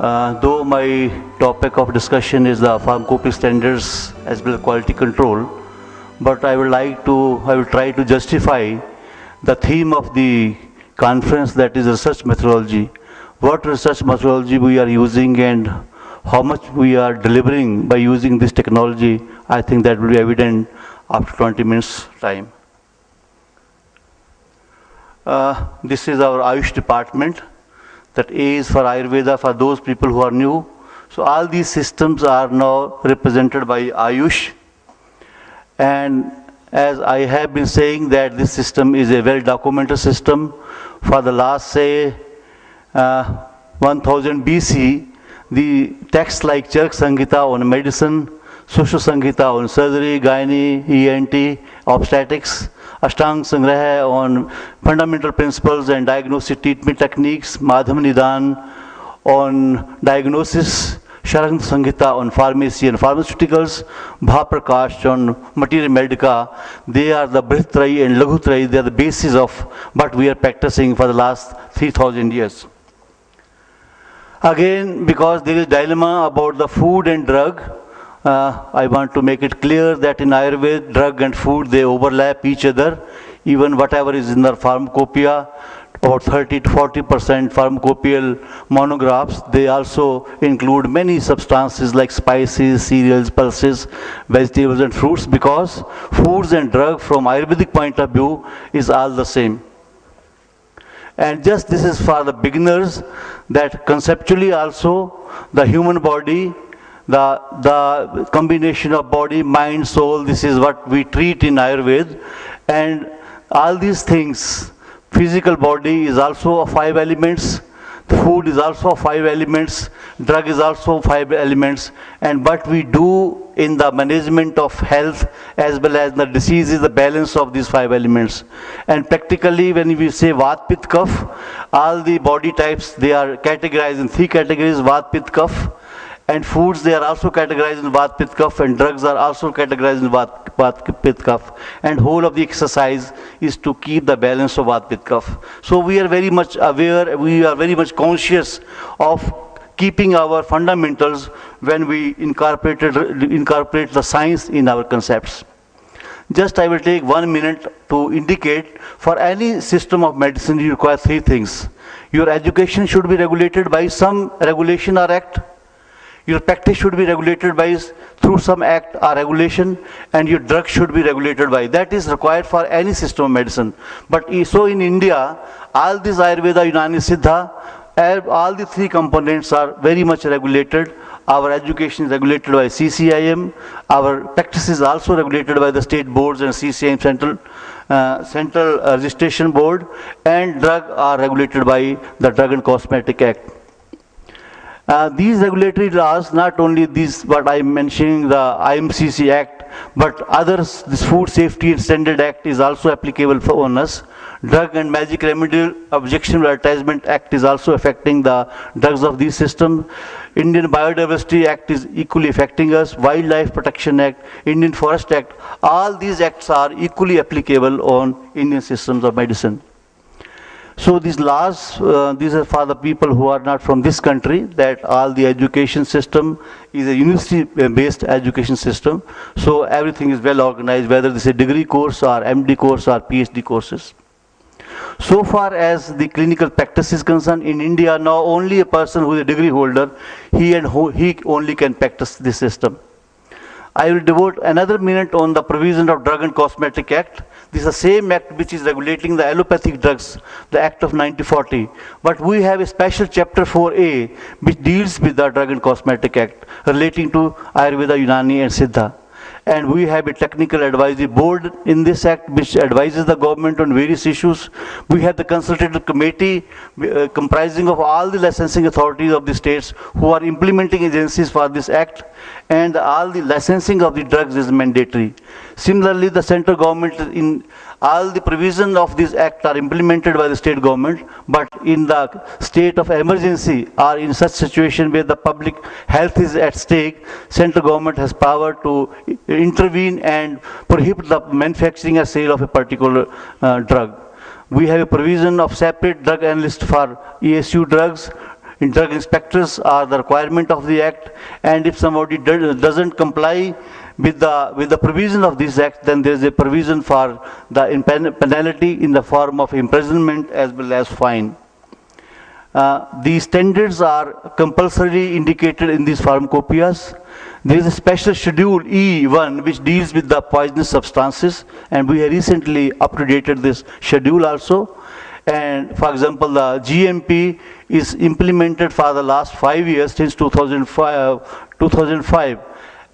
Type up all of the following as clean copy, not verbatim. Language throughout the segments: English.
Though my topic of discussion is the pharmacopoeia standards as well as quality control, but I will try to justify the theme of the conference, that is research methodology. What research methodology we are using and how much we are delivering by using this technology. I think that will be evident after 20 minutes time. This is our Ayush department. That A is for Ayurveda for those people who are new. So all these systems are now represented by Ayush. And as I have been saying that this system is a well documented system. For the last say 1000 BC, the texts like Charak Samhita on medicine, Sushruta Samhita on surgery, gynae, ENT, obstetrics, Ashtang Sangraha on fundamental principles and diagnostic treatment techniques, Madham Nidan on diagnosis, Sharang Samhita on pharmacy and pharmaceuticals, Bhaprakash on materia medica. They are the Brihatrayi and Laghutrayi. They are the basis of what we are practicing for the last 3000 years. Again, because there is dilemma about the food and drug, I want to make it clear that in Ayurveda, drug and food, they overlap each other. Even whatever is in the pharmacopoeia, about 30 to 40% pharmacopoeial monographs, they also include many substances like spices, cereals, pulses, vegetables and fruits, because foods and drug from Ayurvedic point of view is all the same. And just this is for the beginners, that conceptually also the human body, the combination of body, mind, soul, this is what we treat in Ayurveda. And all these things, physical body is also of 5 elements, the food is also of 5 elements, drug is also 5 elements, and what we do in the management of health as well as the disease is the balance of these 5 elements. And practically when we say Vat, Pitta, Kapha, all the body types, they are categorized in 3 categories, Vat, Pitta, Kapha. And foods, they are also categorized in Vat, Pitta, Kapha, and drugs are also categorized in Vat, Pitta, Kapha. And whole of the exercise is to keep the balance of Vat, Pitta, Kapha. So we are very much aware, we are very much conscious of keeping our fundamentals when we incorporate the science in our concepts. Just I will take 1 minute to indicate, for any system of medicine you require 3 things. Your education should be regulated by some regulation or act. Your practice should be regulated by through some act or regulation, and your drug should be regulated by. That is required for any system of medicine. But so in India, all this Ayurveda, Unani, Siddha, all the 3 components are very much regulated. Our education is regulated by CCIM. Our practice is also regulated by the state boards and CCIM, Central Registration Board, and drug are regulated by the Drug and Cosmetic Act. These regulatory laws, not only these what I am mentioning, the IMCC Act, but others, this Food Safety and Standard Act is also applicable for on us. Drug and Magic Remedial Objectionable Advertisement Act is also affecting the drugs of these systems. Indian Biodiversity Act is equally affecting us. Wildlife Protection Act, Indian Forest Act, all these acts are equally applicable on Indian systems of medicine. So these laws, these are for the people who are not from this country, that all the education system is a university-based education system. So everything is well organized, whether this is a degree course or MD course or PhD courses. So far as the clinical practice is concerned, in India now only a person who is a degree holder, he only can practice this system. I will devote another minute on the provision of Drug and Cosmetic Act. This is the same act which is regulating the allopathic drugs, the Act of 1940. But we have a special chapter 4A which deals with the Drug and Cosmetic Act relating to Ayurveda, Unani and Siddha. And we have a technical advisory board in this act which advises the government on various issues. We have the consultative committee comprising of all the licensing authorities of the states who are implementing agencies for this act, and all the licensing of the drugs is mandatory. Similarly, the central government in all the provisions of this act are implemented by the state government, but in the state of emergency or in such situation where the public health is at stake, central government has power to intervene and prohibit the manufacturing or sale of a particular drug. We have a provision of separate drug analyst for ESU drugs, drug inspectors are the requirement of the Act, and if somebody doesn't comply with the provision of this Act, then there is a provision for the penalty in the form of imprisonment as well as fine. These standards are compulsorily indicated in these pharmacopoeias. There is a special schedule E1 which deals with the poisonous substances, and we have recently updated this schedule also. And for example, the GMP is implemented for the last 5 years, since 2005.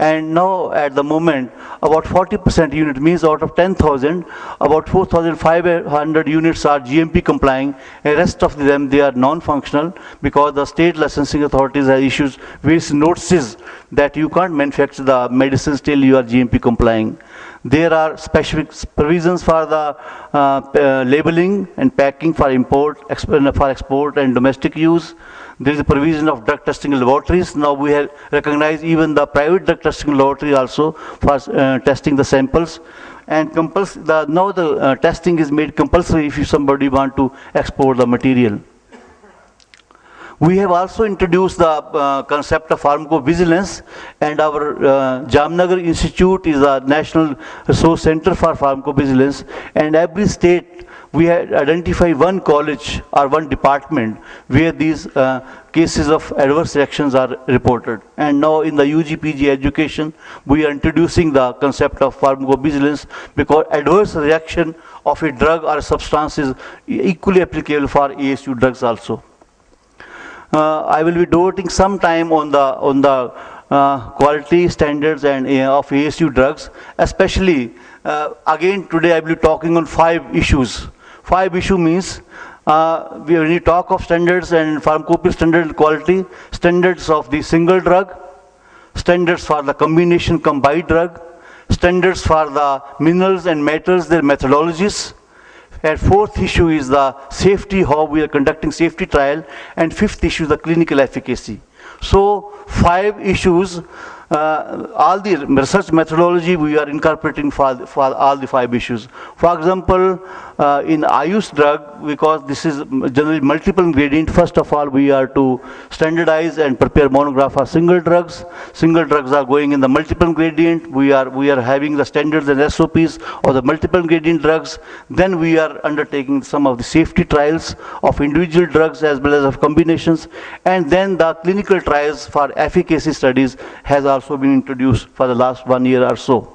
And now at the moment, about 40% unit, means out of 10,000, about 4,500 units are GMP complying, and rest of them, they are non-functional, because the state licensing authorities have issued various notices that you can't manufacture the medicines till you are GMP complying. There are specific provisions for the labeling and packing for for export and domestic use. There is a provision of drug testing laboratories. Now we have recognized even the private drug testing laboratory also for testing the samples. And now the testing is made compulsory if somebody want to export the material. We have also introduced the concept of pharmacovigilance, and our Jamnagar Institute is a national resource center for pharmacovigilance, and every state we have identified one college or one department where these cases of adverse reactions are reported. And now in the UG/PG education, we are introducing the concept of pharmacovigilance, because adverse reaction of a drug or a substance is equally applicable for ASU drugs also. I will be devoting some time on the quality standards and of ASU drugs, especially again today I will be talking on 5 issues. 5 issue means when you talk of standards and pharmacopoeia standard and quality, standards of the single drug, standards for the combination combined drug, standards for the minerals and metals, their methodologies. And 4th issue is the safety, how we are conducting safety trial, and 5th issue is the clinical efficacy. So 5 issues, all the research methodology we are incorporating for all the 5 issues. For example, in Ayush drug, because this is generally multiple ingredient, first of all we are to standardize and prepare monograph for single drugs. Single drugs are going in the multiple ingredient. We are having the standards and SOPs of the multiple ingredient drugs. Then we are undertaking some of the safety trials of individual drugs as well as of combinations. And then the clinical trials for efficacy studies has also been introduced for the last 1 year or so.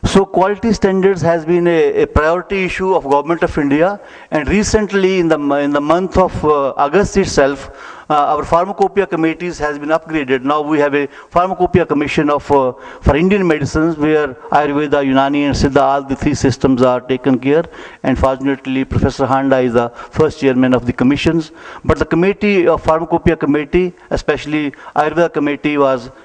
So quality standards has been a priority issue of Government of India, and recently in the month of August itself, our pharmacopoeia committees has been upgraded. Now we have a pharmacopoeia commission of for Indian medicines, where Ayurveda, Unani and Siddha, all the 3 systems are taken care, and fortunately Professor Handa is the first chairman of the commissions. But the committee of pharmacopoeia committee, especially Ayurveda committee,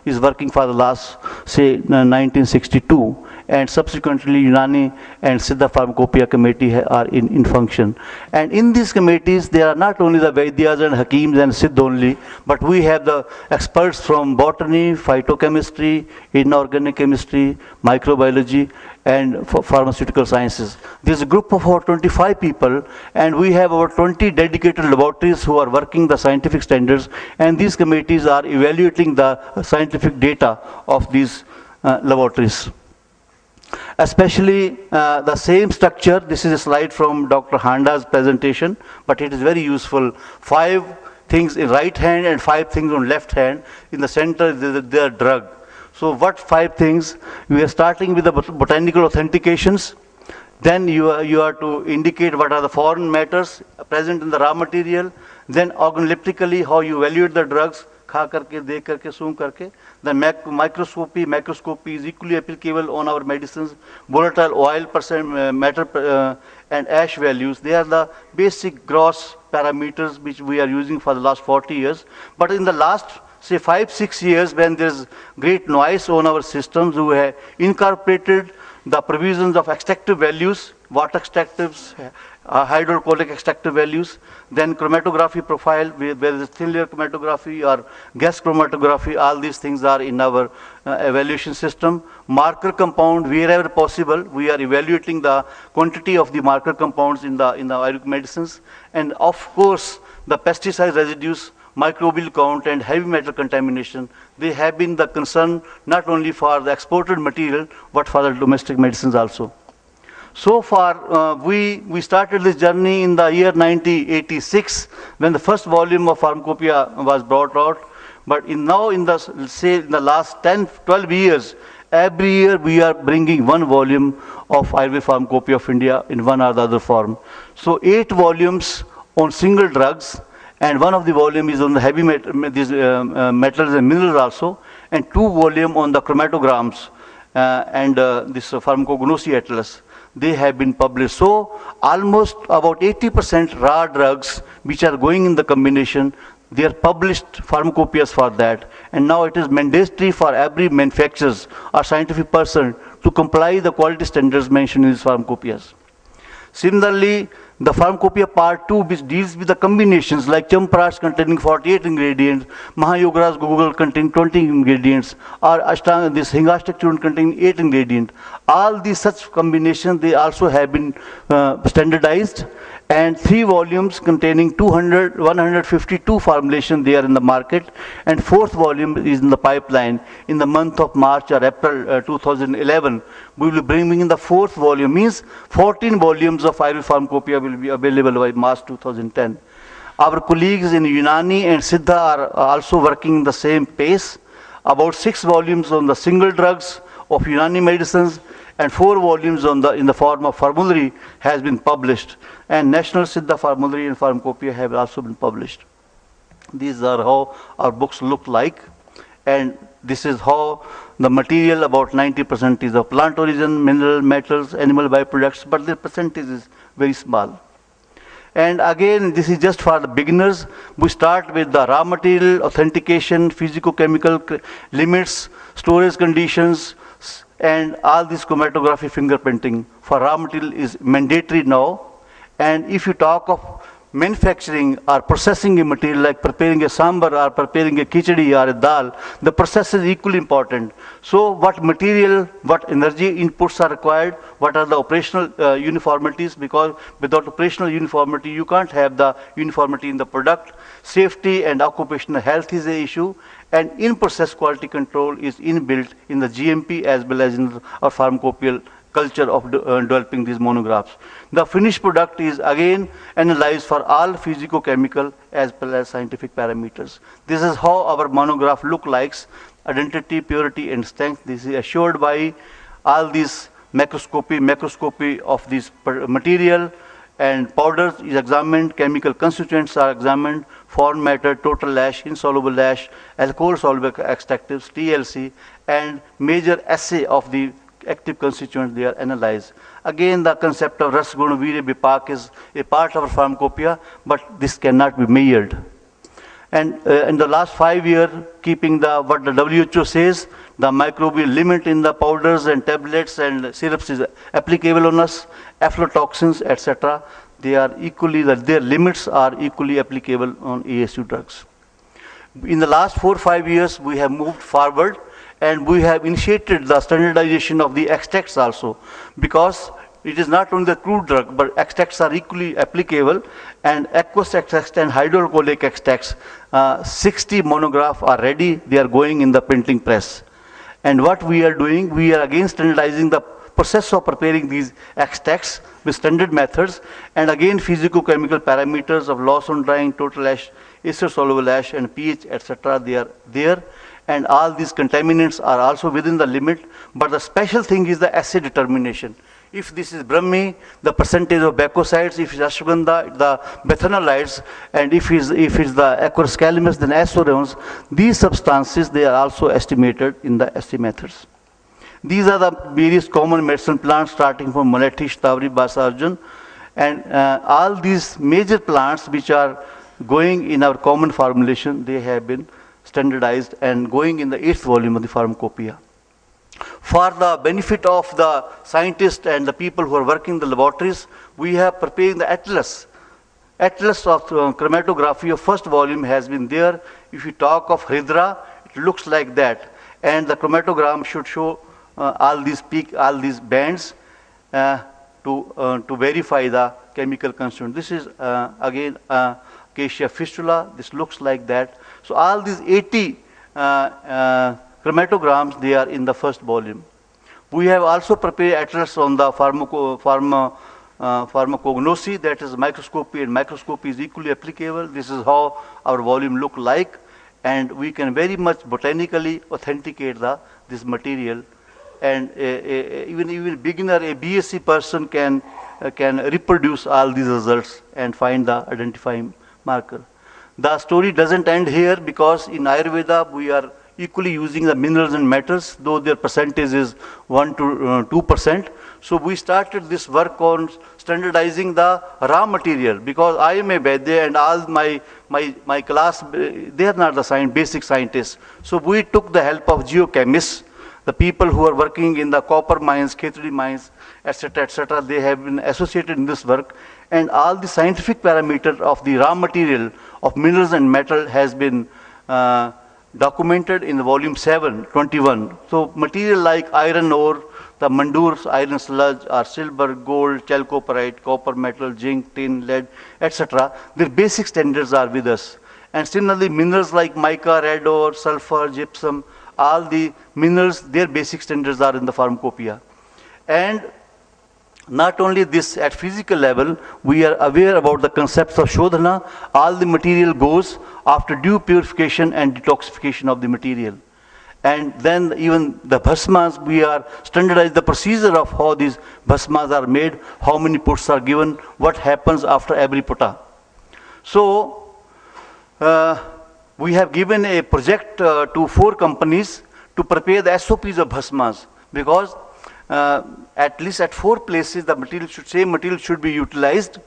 is working for the last, say, 1962, and subsequently Unani and Siddha pharmacopoeia committee are in function. And in these committees there are not only the Vaidyas and Hakims and Siddha only, but we have the experts from botany, phytochemistry, inorganic chemistry, microbiology, and pharmaceutical sciences. There is a group of about 25 people, and we have over 20 dedicated laboratories who are working the scientific standards, and these committees are evaluating the scientific data of these laboratories. Especially the same structure, this is a slide from Dr. Handa's presentation, but it is very useful. 5 things in right hand and 5 things on left hand. In the center is their drug. So what 5 things? We are starting with the botanical authentications. Then you are to indicate what are the foreign matters present in the raw material. Then organoleptically how you evaluate the drugs. खा करके, देख करके, सूंघ करके. The microscopy is equally applicable on our medicines. Volatile oil matter and ash values, they are the basic gross parameters which we are using for the last 40 years. But in the last say 5-6 years, when there's great noise on our systems, we have incorporated the provisions of extractive values, water extractives, hydroalcoholic extractive values, then chromatography profile, where there is thin layer chromatography or gas chromatography. All these things are in our evaluation system. Marker compound, wherever possible, we are evaluating the quantity of the marker compounds in the Ayurvedic medicines. And of course, the pesticide residues, microbial count, and heavy metal contamination, they have been the concern not only for the exported material, but for the domestic medicines also. So far, we started this journey in the year 1986, when the first volume of Pharmacopoeia was brought out. But now in the last 10-12 years, every year we are bringing one volume of Ayurveda Pharmacopoeia of India in one or the other form. So 8 volumes on single drugs, and one of the volume is on the heavy metals and minerals also, and 2 volumes on the chromatograms and this pharmacognosy atlas. They have been published. So almost about 80% raw drugs which are going in the combination, they are published pharmacopoeias for that. And now it is mandatory for every manufacturer or scientific person to comply the quality standards mentioned in these pharmacopoeias. Similarly, the Pharmacopoeia Part 2, which deals with the combinations like Champrats containing 48 ingredients, Mahayogras Google containing 20 ingredients, or Ashtanga, this Hingashtak Churn containing 8 ingredients. All these such combinations, they also have been standardized, and 3 volumes containing 152 formulations they are in the market, and 4th volume is in the pipeline. In the month of March or April 2011, we will be bringing in the 4th volume, means 14 volumes of Ayurveda Pharmacopoeia will be available by March 2010. Our colleagues in Unani and Siddha are also working in the same pace. About 6 volumes on the single drugs of Unani medicines, and 4 volumes in the form of formulary has been published, and National Siddha Formulary and Pharmacopoeia have also been published. These are how our books look like, and this is how the material, about 90% is of plant origin, mineral, metals, animal byproducts, but the percentage is very small. And again, this is just for the beginners. We start with the raw material, authentication, physico-chemical limits, storage conditions, and all this chromatography fingerprinting for raw material is mandatory now. And if you talk of manufacturing or processing a material like preparing a sambar or preparing a khichdi or a dal, the process is equally important. So what material, what energy inputs are required, what are the operational uniformities, because without operational uniformity you can't have the uniformity in the product. Safety and occupational health is an issue, and in-process quality control is inbuilt in the GMP as well as in our pharmacopoeial culture of developing these monographs. The finished product is again analyzed for all physico-chemical as well as scientific parameters. This is how our monograph look like: identity, purity, and strength. This is assured by all these macroscopy of this material, and powders is examined, chemical constituents are examined, foreign matter, total ash, insoluble ash, alcohol soluble extractives, TLC, and major assay of the active constituents they are analyzed. Again, the concept of ras guna virya vipak is a part of our pharmacopoeia, but this cannot be measured. And in the last 5 years, keeping what the WHO says, the microbial limit in the powders and tablets and syrups is applicable on us, aflatoxins, etc. They are equally, their limits are equally applicable on ASU drugs. In the last 4 or 5 years, we have moved forward, and we have initiated the standardization of the extracts also, because it is not only the crude drug, but extracts are equally applicable, and aqueous extracts and hydroalcoholic extracts, 60 monographs are ready, they are going in the printing press. And what we are doing, we are again standardizing the process of preparing these extracts with standard methods, and again physico-chemical parameters of loss on drying, total ash, ester soluble ash, and pH, etc. they are there. And all these contaminants are also within the limit, but the special thing is the assay determination. If this is Brahmi, the percentage of bacosides; if it's Ashwagandha, the bethanolides; and if it's the Acorus calamus, then azorenes. These substances, they are also estimated in the assay methods. These are the various common medicine plants, starting from Muletti, Shatavari, Basarjun, and all these major plants which are going in our common formulation, they have been standardized and going in the 8th volume of the Pharmacopoeia. For the benefit of the scientists and the people who are working in the laboratories, we have prepared the atlas. Atlas of chromatography of first volume has been there. If you talk of Hridra, it looks like that. And the chromatogram should show all these bands to verify the chemical constituent. This is again Acacia fistula. This looks like that. So all these 80 chromatograms, they are in the first volume. We have also prepared atlas on the pharmacognosy, that is microscopy, and microscopy is equally applicable. This is how our volume look like, and we can very much botanically authenticate this material. And even beginner, a BSc person can reproduce all these results and find the identifying marker. The story doesn't end here, because in Ayurveda we are equally using the minerals and metals, though their percentage is 1 to 2%. So we started this work on standardizing the raw material, because I am a Vaidya and all my class, they are not the basic scientists. So we took the help of geochemists, the people who are working in the copper mines, Khetri mines, etc., they have been associated in this work. And all the scientific parameters of the raw material of minerals and metal has been documented in the volume 7/21. So material like iron ore, the Mandoor's iron sludge, or silver, gold, chalcopyrite, copper metal, zinc, tin, lead, etc., their basic standards are with us. And similarly, minerals like mica, red ore, sulfur, gypsum, all the minerals, their basic standards are in the Pharmacopoeia. And not only this, at physical level, we are aware about the concepts of Shodhana. All the material goes after due purification and detoxification of the material. And then even the bhasmas, we are standardized the procedure of how these bhasmas are made, how many puts are given, what happens after every putta. So, we have given a project to 4 companies to prepare the SOPs of bhasmas, because at least at 4 places the same material should be utilized.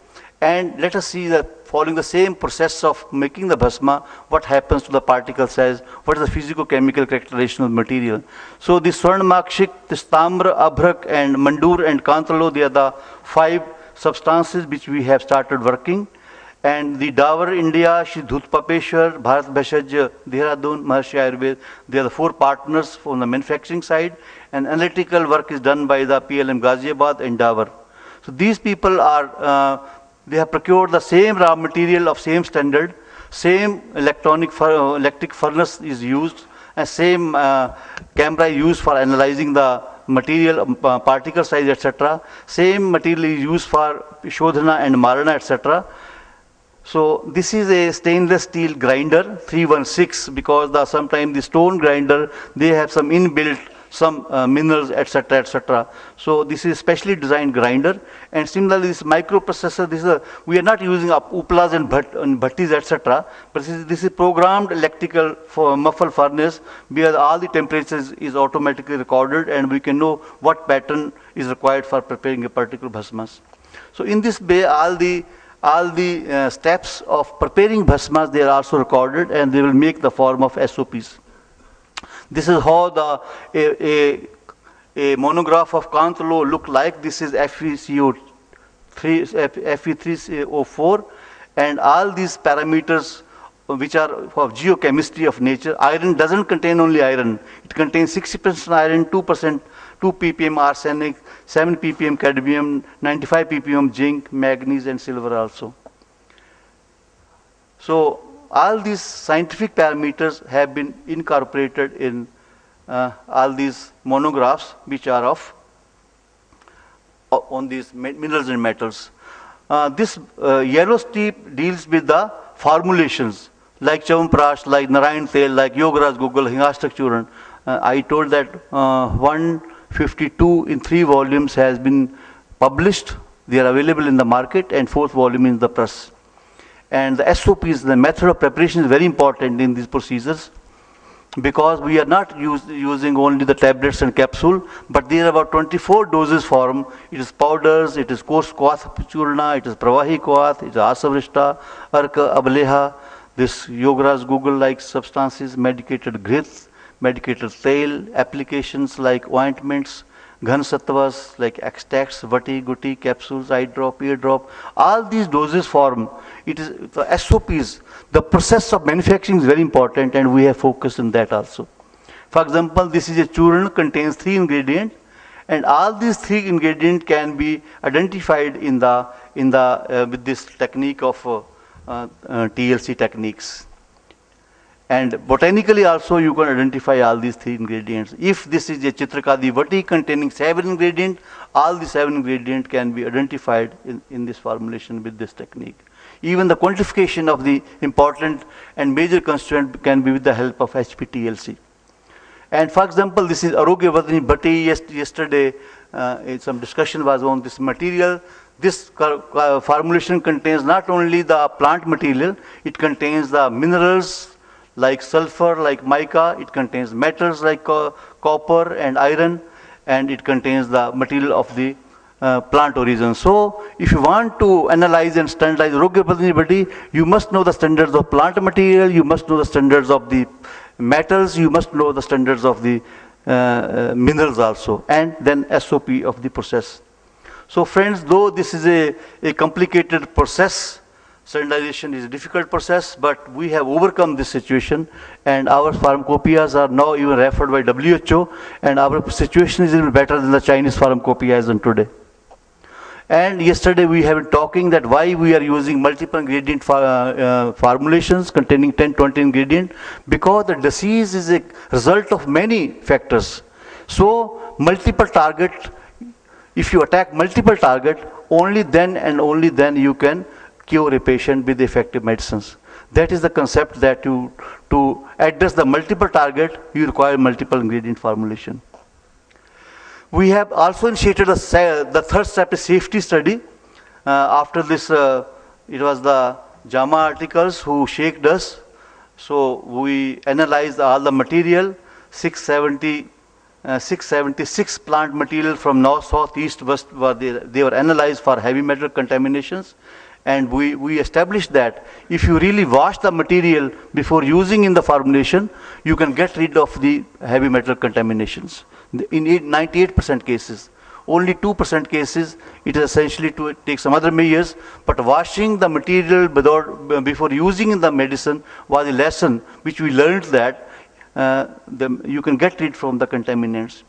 And let us see that following the same process of making the bhasma, what happens to the particle size, what is the physico-chemical characterization of the material. So the Swarnamakshik, the Tamra, Abhrak, and Mandoor and Kantalo, they are the 5 substances which we have started working. And the Davar India, Shri Dhutpapeshwar, Bharat Bhashaj, Dehradun, Maharshi Ayurved, they are the 4 partners from the manufacturing side. And analytical work is done by the PLM Ghaziabad and Davar. So these people are, they have procured the same raw material of same standard, same electric furnace is used, and same camera is used for analyzing the material, particle size, etc. Same material is used for Shodhana and Marana, etc. So this is a stainless steel grinder, 316, because sometimes the stone grinder, they have some inbuilt, some minerals, etc., etc. So this is specially designed grinder. And similarly, this microprocessor, we are not using uplas and bhattis, etc. But this is programmed electrical for muffle furnace, where all the temperatures is automatically recorded, and we can know what pattern is required for preparing a particular bhasmas. So in this way, all the steps of preparing bhasmas, they are also recorded, and they will make the form of SOPs. This is how a monograph of Kantalo look like. This is Fe3O4, and all these parameters which are of geochemistry of nature. Iron doesn't contain only iron. It contains 60% iron, 2 ppm arsenic, 7 ppm cadmium, 95 ppm zinc, manganese, and silver also. So all these scientific parameters have been incorporated in all these monographs, which are on these minerals and metals. This yellow strip deals with the formulations, like Chavanprash, like Narayan Tel, like Yogaraj Google, Hingashtak Churan. I told that 152 in 3 volumes has been published. They are available in the market, and 4th volume in the press. And the SOPs, the method of preparation, is very important in these procedures, because we are not using only the tablets and capsule, but there are about 24 doses form. It is powders, it is coarse kwath churna, it is pravahi kwath, it is asavrishta, arka, ableha. This Yogaraj Google-like substances, medicated grits, medicated tail, applications like ointments, ghansattvas like extracts, vati, gutti, capsules, eye drop, ear drop. All these doses form. It is the SOPs. The process of manufacturing is very important, and we have focused on that also. For example, this is a churn, contains 3 ingredients, and all these 3 ingredients can be identified with this technique of TLC techniques. And botanically also you can identify all these 3 ingredients. If this is a Chitrakadi Vati containing 7 ingredients, all the 7 ingredients can be identified in this formulation with this technique. Even the quantification of the important and major constituent can be with the help of HPTLC. And for example, this is Arogya Vadani Bhatti. Yesterday, some discussion was on this material. This formulation contains not only the plant material, it contains the minerals like sulfur, like mica, it contains metals like copper and iron, and it contains the material of the plant origin. So, if you want to analyze and standardize Arogya Vadani Bhatti, you must know the standards of plant material, you must know the standards of the metals, you must know the standards of the minerals also, and then SOP of the process. So friends, though this is a complicated process, standardization is a difficult process, but we have overcome this situation, and our pharmacopoeias are now even referred by WHO, and our situation is even better than the Chinese pharmacopoeias than today. And yesterday we have been talking that why we are using multiple ingredient formulations containing 10-20 ingredients, because the disease is a result of many factors. So multiple target, if you attack multiple target, only then and only then you can cure a patient with effective medicines. That is the concept that to address the multiple target, you require multiple ingredient formulation. We have also initiated the third step is safety study. After this, it was the JAMA articles who shaked us. So we analyzed all the material, 676 plant material from north, south, east, west, they were analyzed for heavy metal contaminations. And we established that if you really wash the material before using in the formulation, you can get rid of the heavy metal contaminations. In 98% cases, only 2% cases, it is essentially to take some other measures, but washing the material before using in the medicine was a lesson which we learned that you can get rid from the contaminants.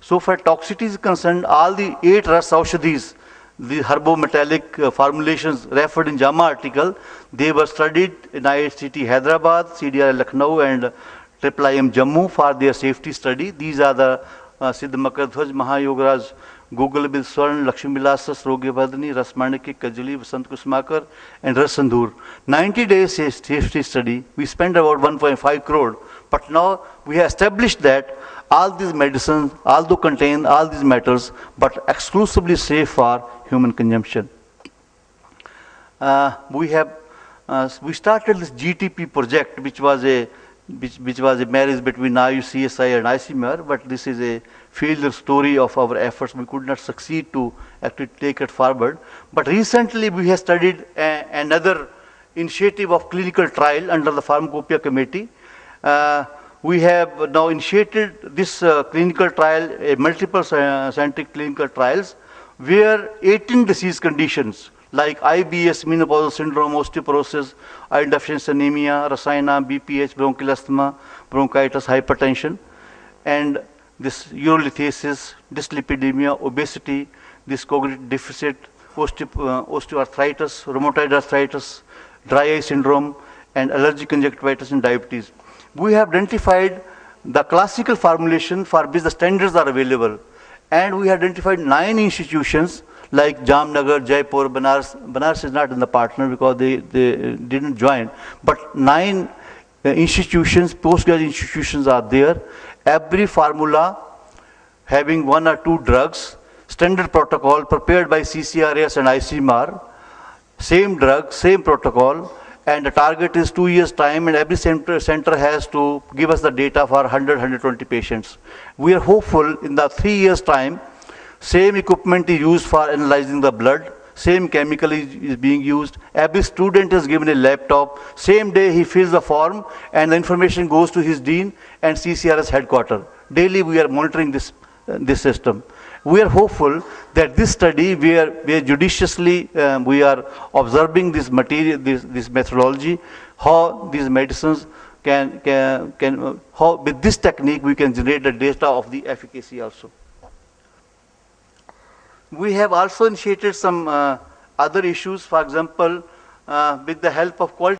So far toxicity is concerned, all the 8 Ras Aushadhis, the herbometallic formulations referred in JAMA article, they were studied in IHCT Hyderabad, CDR Lucknow and IIM Jammu for their safety study. These are the Siddh Makardhwaj, Mahayogaraj, Google Bil Swarn, Lakshmi Vilasas, Arogya Vadani, Rasmaniki, Kajali, Vasant Kusmakar and Rasandhur. 90 days safety study, we spent about 1.5 crore, but now we have established that all these medicines, although contain all these metals, but exclusively safe for human consumption. We started this GTP project, which was a marriage between IUCSI and ICMR, but this is a failure story of our efforts. We could not succeed to actually take it forward. But recently we have studied another initiative of clinical trial under the Pharmacopoeia Committee. We have now initiated this clinical trial, multiple scientific clinical trials, where 18 disease conditions like IBS, menopausal syndrome, osteoporosis, iron deficiency anemia, Rasayana, BPH, bronchial asthma, bronchitis, hypertension, and this urolithiasis, dyslipidemia, obesity, this cognitive deficit, osteoarthritis, rheumatoid arthritis, dry eye syndrome, and allergic conjunctivitis and diabetes. We have identified the classical formulation for which the standards are available, and we have identified 9 institutions like Jamnagar, Jaipur, Banaras. Banaras is not in the partner because they didn't join, but 9 institutions, postgraduate institutions are there. Every formula having 1 or 2 drugs, standard protocol prepared by CCRS and ICMR, same drug, same protocol, and the target is 2 years time, and every center has to give us the data for 100-120 patients. We are hopeful in the 3 years time, same equipment is used for analyzing the blood, same chemical is being used. Every student is given a laptop. Same day he fills the form and the information goes to his dean and CCRS headquarters. Daily we are monitoring this system. We are hopeful that this study, we are judiciously, we are observing this material, this methodology, how these medicines how with this technique we can generate the data of the efficacy also. We have also initiated some other issues, for example, with the help of quality